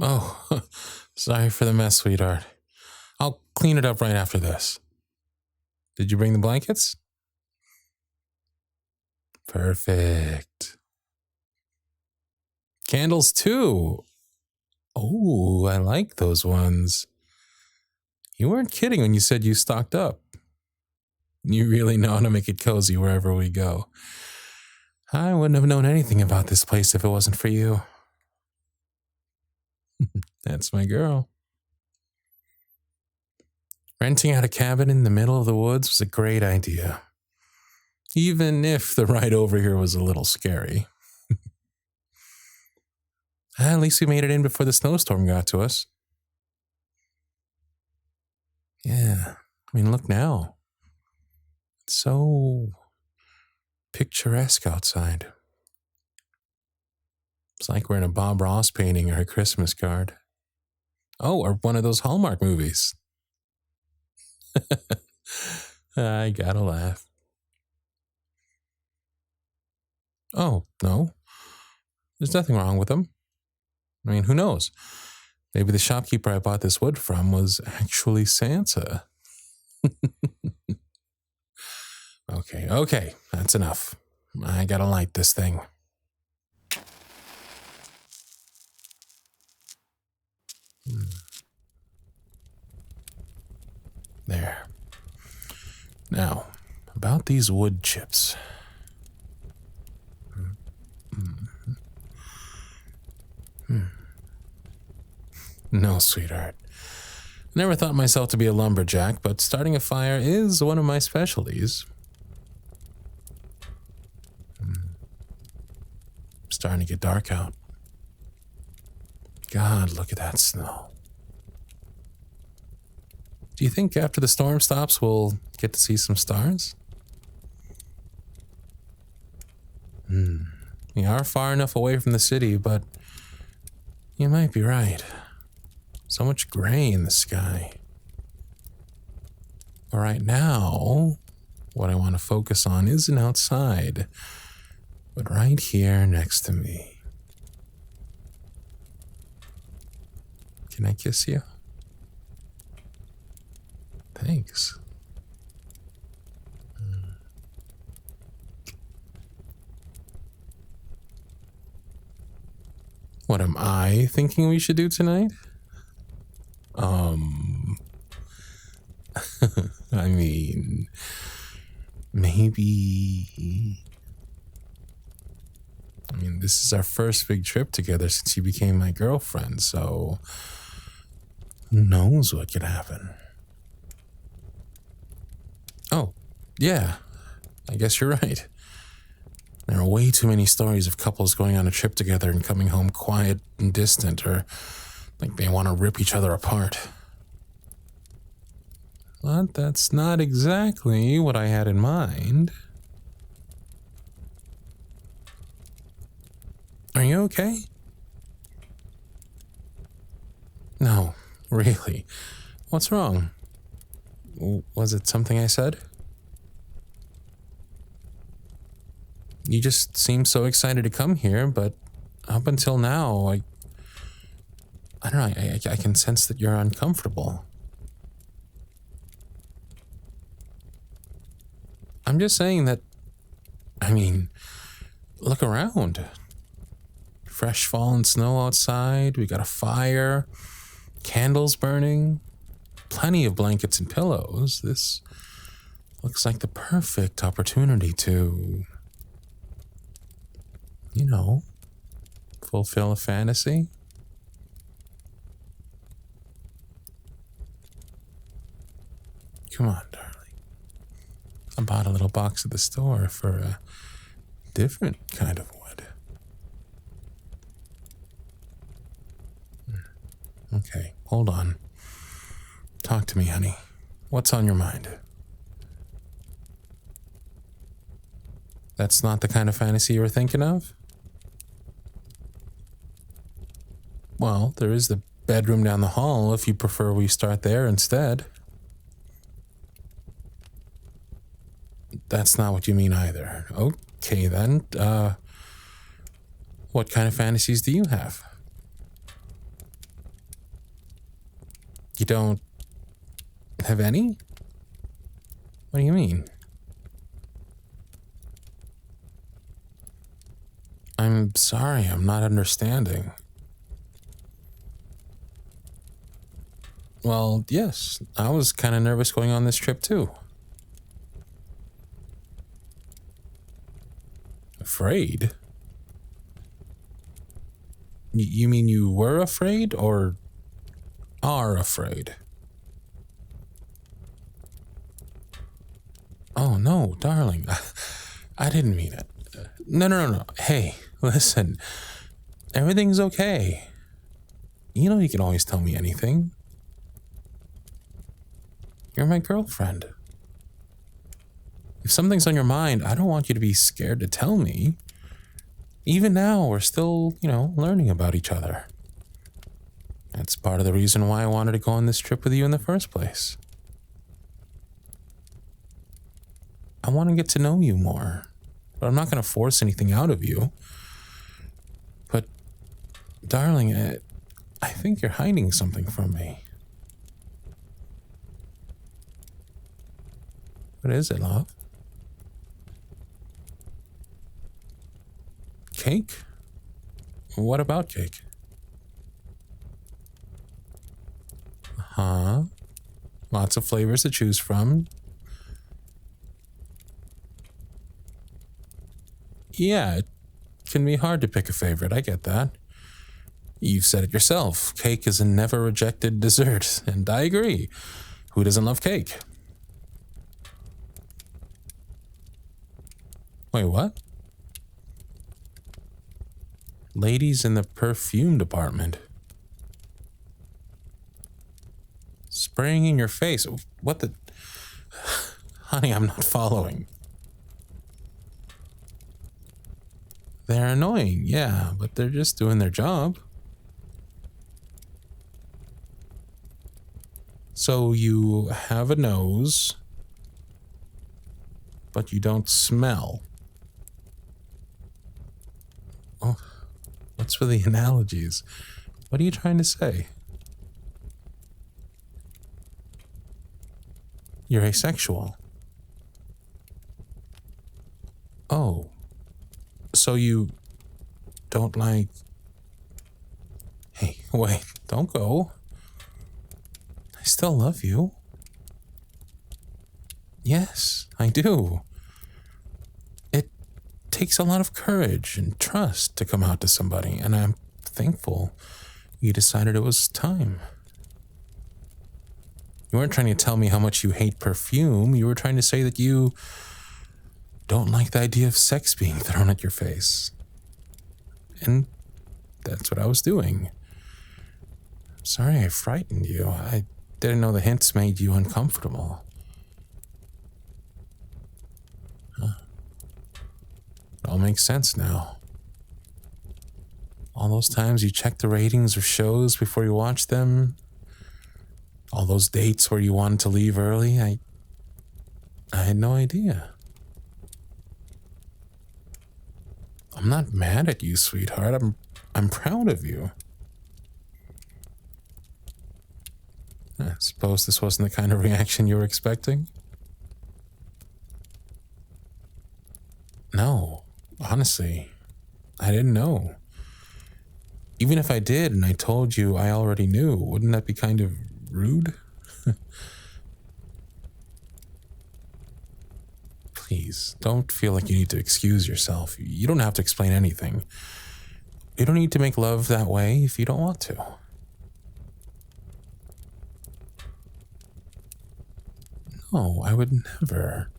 Oh, sorry for the mess, sweetheart. I'll clean it up right after this. Did you bring the blankets? Perfect. Candles too. Oh, I like those ones. You weren't kidding when you said you stocked up. You really know how to make it cozy wherever we go. I wouldn't have known anything about this place if it wasn't for you. That's my girl. Renting out a cabin in the middle of the woods was a great idea. Even if the ride over here was a little scary. At least we made it in before the snowstorm got to us. Yeah, I mean, look now. It's so picturesque outside. It's like we're in a Bob Ross painting or a Christmas card. Oh, or one of those Hallmark movies. I gotta laugh. Oh, no. There's nothing wrong with them. I mean, who knows? Maybe the shopkeeper I bought this wood from was actually Santa. Okay, that's enough. I gotta light this thing. There. Now, about these wood chips. No, sweetheart. Never thought myself to be a lumberjack, but starting a fire is one of my specialties. Starting to get dark out. God, look at that snow. Do you think after the storm stops, we'll get to see some stars? We are far enough away from the city, but you might be right. So much gray in the sky. But right now, what I want to focus on isn't outside, but right here next to me. Can I kiss you? Thanks. What am I thinking we should do tonight? I mean, maybe... this is our first big trip together since you became my girlfriend, so who knows what could happen? Oh, yeah, I guess you're right. There are way too many stories of couples going on a trip together and coming home quiet and distant, or like they want to rip each other apart. But that's not exactly what I had in mind. Are you okay? No, really. What's wrong? Was it something I said? You just seem so excited to come here, but up until now, I don't know, I can sense that you're uncomfortable. I'm just saying that, look around. Fresh fallen snow outside, we got a fire, candles burning, plenty of blankets and pillows. This looks like the perfect opportunity to, fulfill a fantasy. Come on, darling. I bought a little box at the store for a different kind of wood. Okay, hold on. Talk to me, honey. What's on your mind? That's not the kind of fantasy you were thinking of? Well, there is the bedroom down the hall if you prefer we start there instead. That's not what you mean either. Okay, then. What kind of fantasies do you have? You don't have any? What do you mean? I'm sorry, I'm not understanding. Well, yes, I was kind of nervous going on this trip too. Afraid? You mean you were afraid or are afraid? Oh, no, darling. I didn't mean it. No. Hey, listen. Everything's okay. You know you can always tell me anything. You're my girlfriend. If something's on your mind, I don't want you to be scared to tell me. Even now, we're still, learning about each other. That's part of the reason why I wanted to go on this trip with you in the first place. I want to get to know you more, but I'm not going to force anything out of you. But, darling, I think you're hiding something from me. What is it, love? Cake? What about cake? Huh? Lots of flavors to choose from. Yeah, it can be hard to pick a favorite, I get that. You've said it yourself, cake is a never rejected dessert, and I agree. Who doesn't love cake? Wait, what? Ladies in the perfume department. Spraying in your face. What the... Honey, I'm not following. They're annoying, yeah, but they're just doing their job. So you have a nose, but you don't smell. Oh, what's with the analogies? What are you trying to say? You're asexual. Oh. So you don't like... Hey, wait, don't go. I still love you. Yes, I do. It takes a lot of courage and trust to come out to somebody, and I'm thankful you decided it was time. You weren't trying to tell me how much you hate perfume. You were trying to say that you don't like the idea of sex being thrown at your face. And that's what I was doing. Sorry I frightened you. I didn't know the hints made you uncomfortable. Huh. It all makes sense now. All those times you checked the ratings of shows before you watched them. All those dates where you wanted to leave early. I had no idea. I'm not mad at you, sweetheart. I'm proud of you. I suppose this wasn't the kind of reaction you were expecting? No, honestly, I didn't know. Even if I did and I told you I already knew, wouldn't that be kind of rude? Please, don't feel like you need to excuse yourself. You don't have to explain anything. You don't need to make love that way if you don't want to. No, I would never.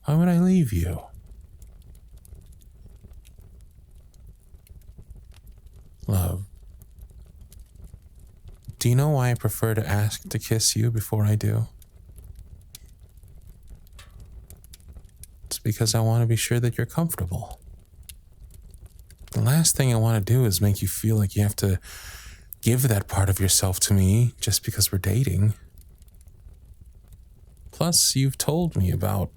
Why would I leave you? Love, do you know why I prefer to ask to kiss you before I do? It's because I want to be sure that you're comfortable. The last thing I want to do is make you feel like you have to give that part of yourself to me just because we're dating. Plus, you've told me about,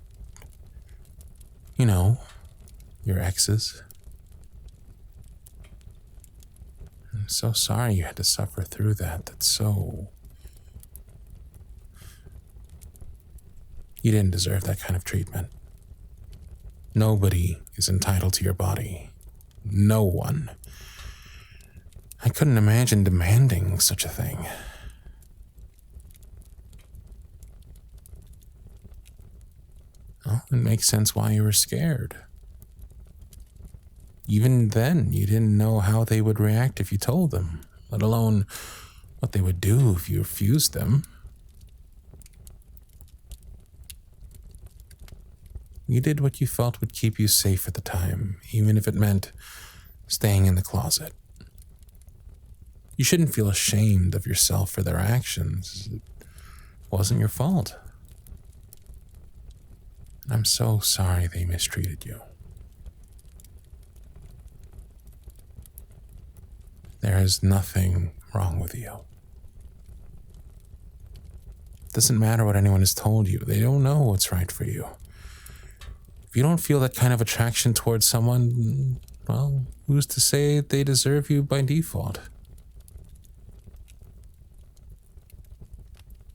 your exes. I'm so sorry you had to suffer through that. That's so You didn't deserve that kind of treatment. Nobody is entitled to your body. No one. I couldn't imagine demanding such a thing. Well, it makes sense why you were scared. Even then, you didn't know how they would react if you told them, let alone what they would do if you refused them. You did what you felt would keep you safe at the time, even if it meant staying in the closet. You shouldn't feel ashamed of yourself for their actions. It wasn't your fault. I'm so sorry they mistreated you. There is nothing wrong with you. It doesn't matter what anyone has told you. They don't know what's right for you. If you don't feel that kind of attraction towards someone, well, who's to say they deserve you by default?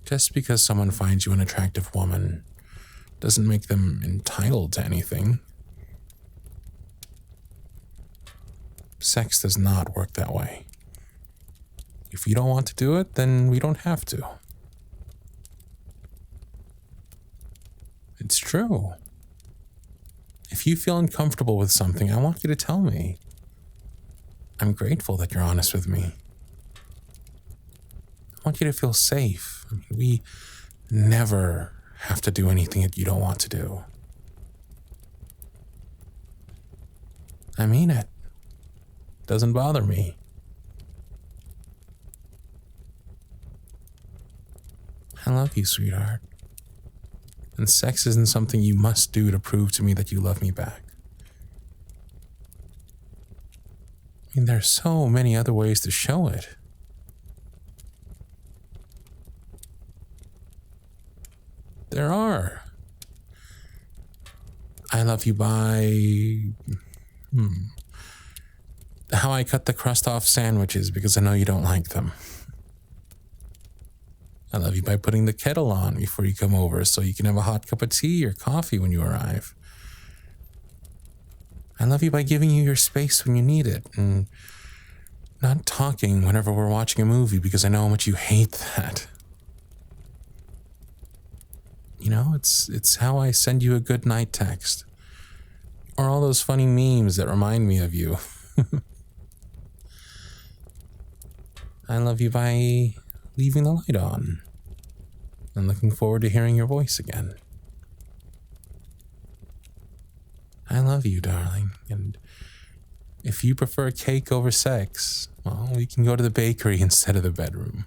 Just because someone finds you an attractive woman doesn't make them entitled to anything. Sex does not work that way. If you don't want to do it, then we don't have to. It's true. If you feel uncomfortable with something, I want you to tell me. I'm grateful that you're honest with me. I want you to feel safe. I mean, we never have to do anything that you don't want to do. I mean it. Doesn't bother me. I love you, sweetheart. And sex isn't something you must do to prove to me that you love me back. I mean, there's so many other ways to show it. There are. I love you by... how I cut the crust off sandwiches because I know you don't like them. I love you by putting the kettle on before you come over so you can have a hot cup of tea or coffee when you arrive. I love you by giving you your space when you need it and not talking whenever we're watching a movie because I know how much you hate that. You know, it's how I send you a good night text. Or all those funny memes that remind me of you. I love you by leaving the light on and looking forward to hearing your voice again. I love you, darling, and if you prefer cake over sex, well, we can go to the bakery instead of the bedroom.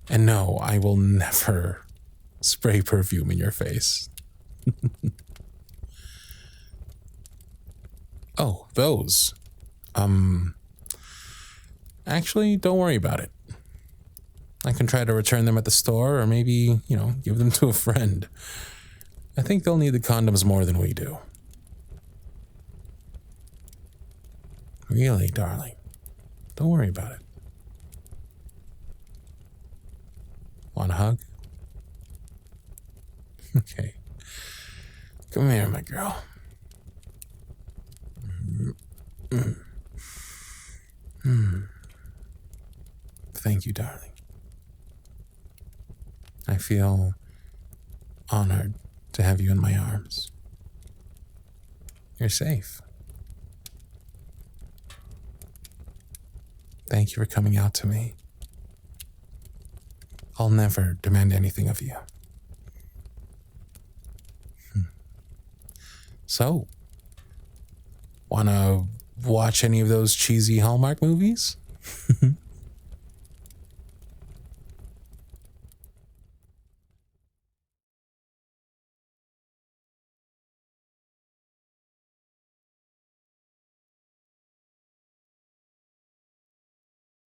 And no, I will never spray perfume in your face. Oh, those. Actually, don't worry about it. I can try to return them at the store or maybe, give them to a friend. I think they'll need the condoms more than we do. Really, darling. Don't worry about it. Want a hug? Okay. Come here, my girl. Thank you, darling. I feel honored to have you in my arms. You're safe. Thank you for coming out to me. I'll never demand anything of you. So, wanna watch any of those cheesy Hallmark movies?